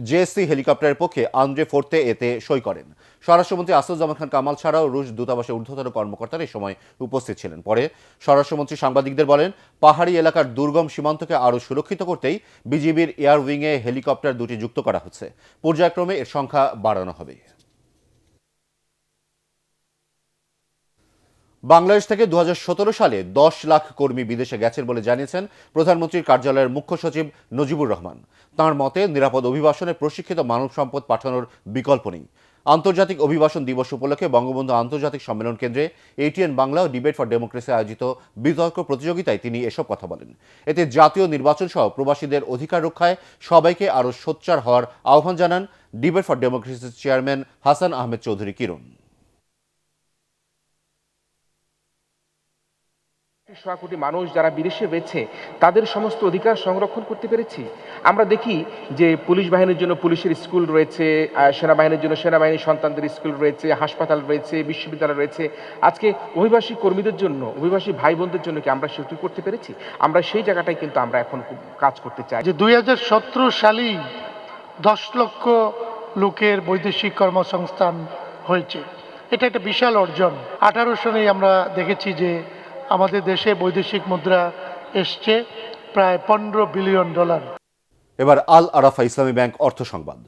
জেএসসি হেলিকপ্টারের পক্ষে আন্দ্রে ফোর্তে এতে সই করেন। স্বরাষ্ট্রমন্ত্রী আসাদুজ্জামান খান কামাল ছাড়াও রুশ দূতাবাসের ঊর্ধ্বতন কর্মকর্তারা এই সময় উপস্থিত ছিলেন। পরে স্বরাষ্ট্রমন্ত্রী সাংবাদিকদের বলেন, পাহাড়ি এলাকার দুর্গম সীমান্তকে আরও সুরক্ষিত করতেই বিজিবির এয়ার উইংয়ে হেলিকপ্টার 2টি যুক্ত করা হচ্ছে। পর্যায়ক্রমে এর সংখ্যা বাড়ানো হবে। বাংলাদেশ থেকে 2017 সালে 10 লাখ কর্মী বিদেশে গেছেন বলে জানিয়েছেন প্রধানমন্ত্রীর কার্যালয়ের মুখ্য সচিব নজিবুর রহমান। তাঁর মতে নিরাপদ অভিবাসনে প্রশিক্ষিত মানব সম্পদ পাঠানোর বিকল্প নেই। আন্তর্জাতিক অভিবাসন দিবস উপলক্ষে বঙ্গবন্ধু আন্তর্জাতিক সম্মেলন কেন্দ্রে এটিএন বাংলা ও ডিবেট ফর ডেমোক্রেসি আয়োজিত বিতর্ক প্রতিযোগিতায় তিনি এসব কথা বলেন। এতে জাতীয় নির্বাচন সহ প্রবাসীদের অধিকার রক্ষায় সবাইকে আরও সোচ্চার হওয়ার আহ্বান জানান ডিবেট ফর ডেমোক্রেসির চেয়ারম্যান হাসান আহমেদ চৌধুরী কিরণ। 100 কোটি মানুষ যারা বিদেশে রয়েছে তাদের সমস্ত অধিকার সংরক্ষণ করতে পেরেছি। আমরা দেখি যে পুলিশ বাহিনীর জন্য পুলিশের স্কুল রয়েছে, সেনাবাহিনীর জন্য সেনাবাহিনীর সন্তানদের স্কুল রয়েছে, হাসপাতাল রয়েছে, বিশ্ববিদ্যালয় রয়েছে। আজকে অভিবাসী কর্মীদের জন্য, অভিবাসী ভাই বোনদের জন্য কি আমরা সেটি করতে পেরেছি? আমরা সেই জায়গাটাই কিন্তু আমরা এখন কাজ করতে চাই। যে 2017 সালেই 10 লক্ষ লোকের বৈদেশিক কর্মসংস্থান হয়েছে, এটা একটা বিশাল অর্জন। 18 সালেই আমরা দেখেছি যে আমাদের দেশে বৈদেশিক মুদ্রা এসছে প্রায় $15 বিলিয়ন। এবার আল আরাফা ইসলামী ব্যাংক অর্থ সংবাদ।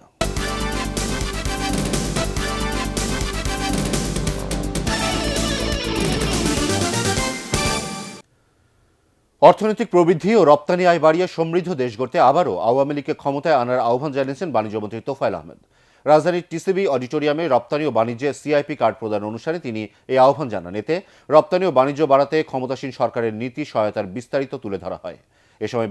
অর্থনৈতিক প্রবৃদ্ধি ও রপ্তানি আয় বাড়িয়ে সমৃদ্ধ দেশ গড়তে আবারও আওয়ামী লীগকে ক্ষমতায় আনার আহ্বান জানিয়েছেন বাণিজ্যমন্ত্রী তোফায়েল আহমেদ। রাজধানীর টিসিবি অডিটোরিয়ামে রপ্তানি ও বাণিজ্যে সিআইপি কার্ড প্রদান অনুষ্ঠানে তিনি এই আহ্বান জানান। এতে রপ্তানি ও বাণিজ্য বাড়াতে ক্ষমতাসীন সরকারের নীতি সহায়তার বিস্তারিত তুলে ধরা হয়। এ সময়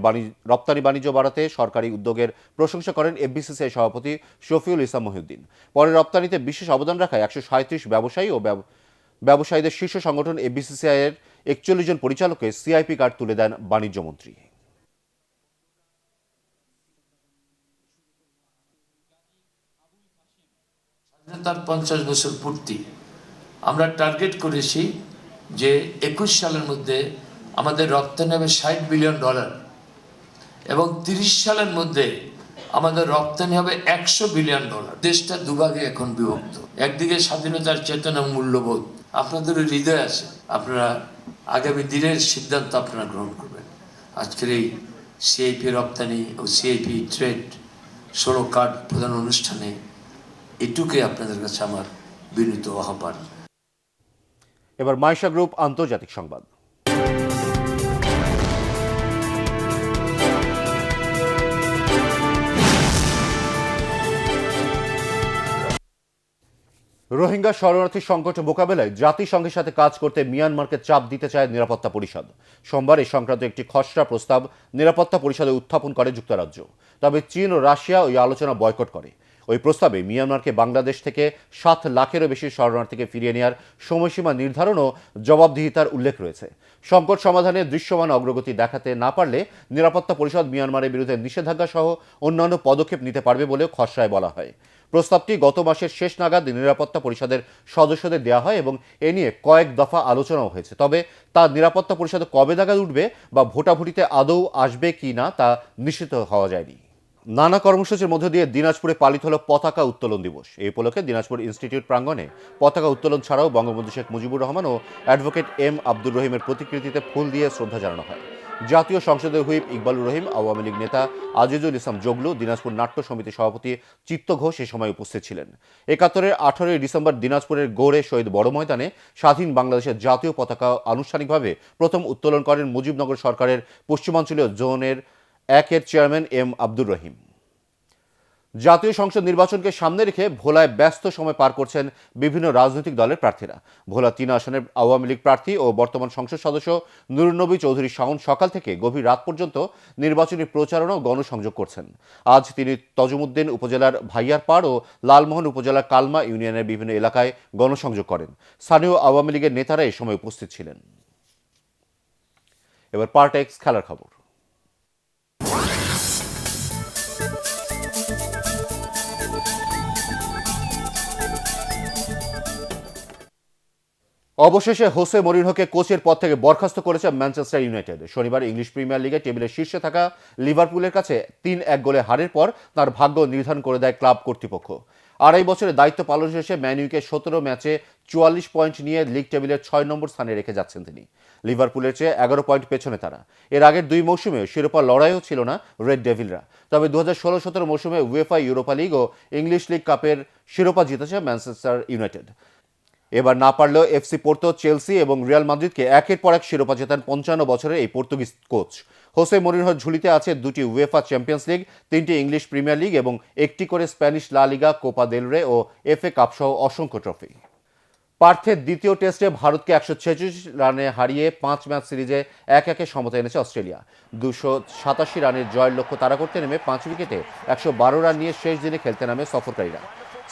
রপ্তানি বাণিজ্য বাড়াতে সরকারি উদ্যোগের প্রশংসা করেন এফবিসিসিআই সভাপতি শফিউল ইসলাম মহিউদ্দিন। পরে রপ্তানিতে বিশেষ অবদান রাখায় 137 ব্যবসায়ী ও ব্যবসায়ীদের শীর্ষ সংগঠন এফবিসিসিআই এর 41 জন পরিচালককে সিআইপি কার্ড তুলে দেন বাণিজ্যমন্ত্রী। স্বাধীনতার 50 বছর পূর্তি আমরা টার্গেট করেছি যে 21 সালের মধ্যে আমাদের রপ্তানি হবে $60 বিলিয়ন এবং 30 সালের মধ্যে আমাদের রপ্তানি হবে $100 বিলিয়ন। দেশটা দুভাগে এখন বিভক্ত। একদিকে স্বাধীনতার চেতনা, মূল্যবোধ, আপনাদের হৃদয় আছে, আপনারা আগামী দিনের সিদ্ধান্ত আপনারা গ্রহণ করবেন। আজকের এই সিআইপি রপ্তানি ও সিআইপি ট্রেড 16 কার্ড প্রদান অনুষ্ঠানে এটুকুই আপনাদের কাছে আমার বিনীত আহ্বান। এবার মাইশা গ্রুপ আন্তর্জাতিক সংবাদ। রোহিঙ্গা শরণার্থী সংকট মোকাবেলায় জাতিসংঘের সাথে কাজ করতে মিয়ানমারকে চাপ দিতে চায় নিরাপত্তা পরিষদ। সোমবার এই সংক্রান্ত একটি খসড়া প্রস্তাব নিরাপত্তা পরিষদে উত্থাপন করে যুক্তরাজ্য। তবে চীন ও রাশিয়া ওই আলোচনা বয়কট করে। ওই প্রস্তাবে মিয়ানমারকে বাংলাদেশ থেকে 7 লাখেরও বেশি শরণার্থীকে ফিরিয়ে নেওয়ার সময়সীমা নির্ধারণ ও জবাবদিহিতার উল্লেখ রয়েছে। সংকট সমাধানে দৃশ্যমান অগ্রগতি দেখাতে না পারলে নিরাপত্তা পরিষদ মিয়ানমারের বিরুদ্ধে নিষেধাজ্ঞা সহ অন্যান্য পদক্ষেপ নিতে পারবে বলেও খসড়ায় বলা হয়। প্রস্তাবটি গত মাসের শেষ নাগাদ নিরাপত্তা পরিষদের সদস্যদের দেওয়া হয় এবং এ নিয়ে কয়েক দফা আলোচনাও হয়েছে। তবে তা নিরাপত্তা পরিষদে কবে নাগাদ উঠবে বা ভোটাভুটিতে আদৌ আসবে কি না তা নিশ্চিত হওয়া যায়নি। নানা কর্মসূচির মধ্য দিয়ে দিনাজপুরে পালিত হল পতাকা উত্তোলন দিবস। এই উপলক্ষে দিনাজপুর ইনস্টিটিউট প্রাঙ্গণে পতাকা উত্তোলন ছাড়াও বঙ্গবন্ধু শেখ মুজিবুর রহমান ও অ্যাডভোকেট এম আব্দুর রহিমের প্রতিকৃতিতে ফুল দিয়ে শ্রদ্ধা জানানো হয়। জাতীয় সংসদের হুইপ ইকবালুর রহিম, আওয়ামী লীগ নেতা আজিজুল ইসলাম জগলু, দিনাজপুর নাট্য সমিতির সভাপতি চিত্ত ঘোষ এ সময় উপস্থিত ছিলেন। 71-এর 18 ডিসেম্বর দিনাজপুরের গৌড়ে শহীদ বড় ময়দানে স্বাধীন বাংলাদেশের জাতীয় পতাকা আনুষ্ঠানিকভাবে প্রথম উত্তোলন করেন মুজিবনগর সরকারের পশ্চিমাঞ্চলীয় জোনের 1-এর চেয়ারম্যান এম আব্দুর রহিম। জাতীয় সংসদ নির্বাচনকে সামনে রেখে ভোলায় ব্যস্ত সময় পার করছেন বিভিন্ন রাজনৈতিক দলের প্রার্থীরা। ভোলা 3 আসনের আওয়ামী লীগ প্রার্থী ও বর্তমান সংসদ সদস্য নুরুন্নবী চৌধুরী শাওন সকাল থেকে গভীর রাত পর্যন্ত নির্বাচনী প্রচারণা ও গণসংযোগ করছেন। আজ তিনি তজুমুদ্দিন উপজেলার ভাইয়ারপাড় ও লালমোহন উপজেলার কালমা ইউনিয়নের বিভিন্ন এলাকায় গণসংযোগ করেন। স্থানীয় আওয়ামী লীগের নেতারা এই সময় উপস্থিত ছিলেন। এবার পার্ট এক্স খেলার খবর। অবশেষে হোসে মরিনহোকে কোচের পদ থেকে বরখাস্ত করেছে ম্যানচেস্টার ইউনাইটেড। শনিবার ইংলিশ প্রিমিয়ার লিগে টেবিলের শীর্ষে থাকা লিভারপুলের কাছে 3-1 গোলে হারের পর তার ভাগ্য নির্ধারণ করে দেয় ক্লাব কর্তৃপক্ষ। 2.5 বছরের দায়িত্ব পালন শেষে ম্যানইউকে 17 ম্যাচে 44 পয়েন্ট নিয়ে লিগ টেবিলের 6 নম্বর স্থানে রেখে যাচ্ছেন তিনি। লিভারপুলের চেয়ে 11 পয়েন্ট পেছনে তারা। এর আগের 2 মৌসুমে শিরোপা লড়াইও ছিল না রেড ডেভিলরা। তবে 2016-17 মৌসুমে উয়েফা ইউরোপা লিগ ও ইংলিশ লিগ কাপের শিরোপা জিতেছে ম্যানচেস্টার ইউনাইটেড। এবার না পারলেও এফসি পোর্তো, চেলসি এবং রিয়াল মাদ্রিদকে একের পর এক শিরোপা জেতান 55 বছরের এই পর্তুগিজ কোচ। হোসে মরিনহোর ঝুলিতে আছে 2টি উয়েফা চ্যাম্পিয়ন্স লিগ, 3টি ইংলিশ প্রিমিয়ার লিগ এবং 1টি করে স্প্যানিশ লা লিগা, কোপা দেল রে ও এফএ কাপ সহ অসংখ্য ট্রফি। পার্থের দ্বিতীয় টেস্টে ভারতকে 146 রানে হারিয়ে 5 ম্যাচ সিরিজে 1-1 সমতা এনেছে অস্ট্রেলিয়া। 287 রানের জয়ের লক্ষ্য তাড়া করতে নেমে 5 উইকেটে 112 রান নিয়ে শেষ দিনে খেলতে নামে সফরকারীরা।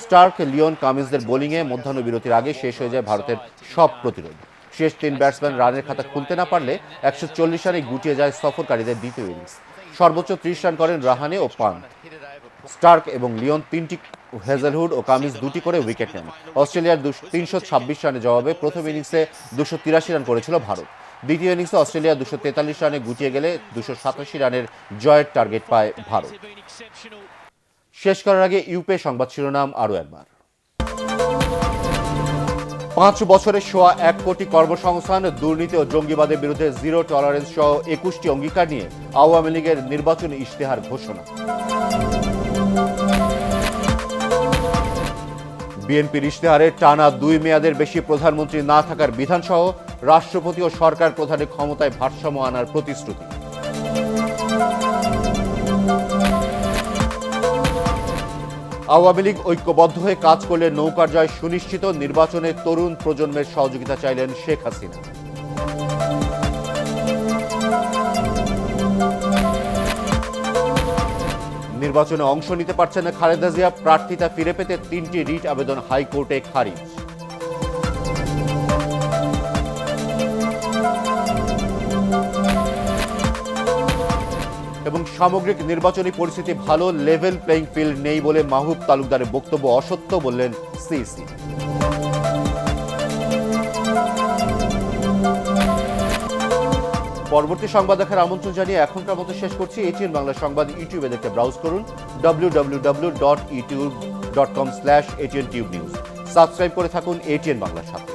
স্টার্ক, লিওন, কামিন্সদের বোলিংয়ে মধ্যাহ্ন বিরতির আগে শেষ হয়ে যায় ভারতের সব প্রতিরোধ। শেষ 3 ব্যাটসম্যান রানের খাতা খুলতে না পারলে 140 রানে গুটিয়ে যায় সফরকারীদের দ্বিতীয় ইনিংস। সর্বোচ্চ 30 রান করেন রাহানে ও পান্ট। স্টার্ক এবং লিওন 3টি, হেজেলহুড ও কামিন্স 2টি করে উইকেট নেন। অস্ট্রেলিয়ার 326 রানের জবাবে প্রথম ইনিংসে 283 রান করেছিল ভারত। দ্বিতীয় ইনিংসে অস্ট্রেলিয়া 243 রানে গুটিয়ে গেলে 287 রানের জয়ের টার্গেট পায় ভারত। শেষ করার আগে ইউপে সংবাদ শিরোনাম আরও একবার। 5 বছরে 1.25 কোটি কর্মসংস্থান, দুর্নীতি ও জঙ্গিবাদের বিরুদ্ধে জিরো টলারেন্স সহ 21টি অঙ্গীকার নিয়ে আওয়ামী লীগের নির্বাচনী ইশতেহার ঘোষণা। বিএনপির ইশতেহারে টানা 2 মেয়াদের বেশি প্রধানমন্ত্রী না থাকার বিধানসহ রাষ্ট্রপতি ও সরকার প্রধানের ক্ষমতায় ভারসাম্য আনার প্রতিশ্রুতি। আওয়ামী লীগ ঐক্যবদ্ধ হয়ে কাজ করলে নৌকার জয় সুনিশ্চিত, নির্বাচনে তরুণ প্রজন্মের সহযোগিতা চাইলেন শেখ হাসিনা। নির্বাচনে অংশ নিতে পারছেন না খালেদা জিয়া, প্রার্থিতা ফিরে পেতে 3টি রিট আবেদন হাইকোর্টে খারিজ। এবং সামগ্রিক নির্বাচনী পরিস্থিতি ভালো, লেভেল প্লেইং ফিল্ড নেই বলে মাহবুব তালুকদারের বক্তব্য অসত্য বললেন সিইসি। পরবর্তী সংবাদ দেখার আমন্ত্রণ জানিয়ে এখনকার মতো শেষ করছি। এটিএন বাংলা সংবাদ ইউটিউবে দেখতে ব্রাউজ করুন www.youtube.com/ATNTubeNews। সাবস্ক্রাইব করে থাকুন এটিএন বাংলার সাথে।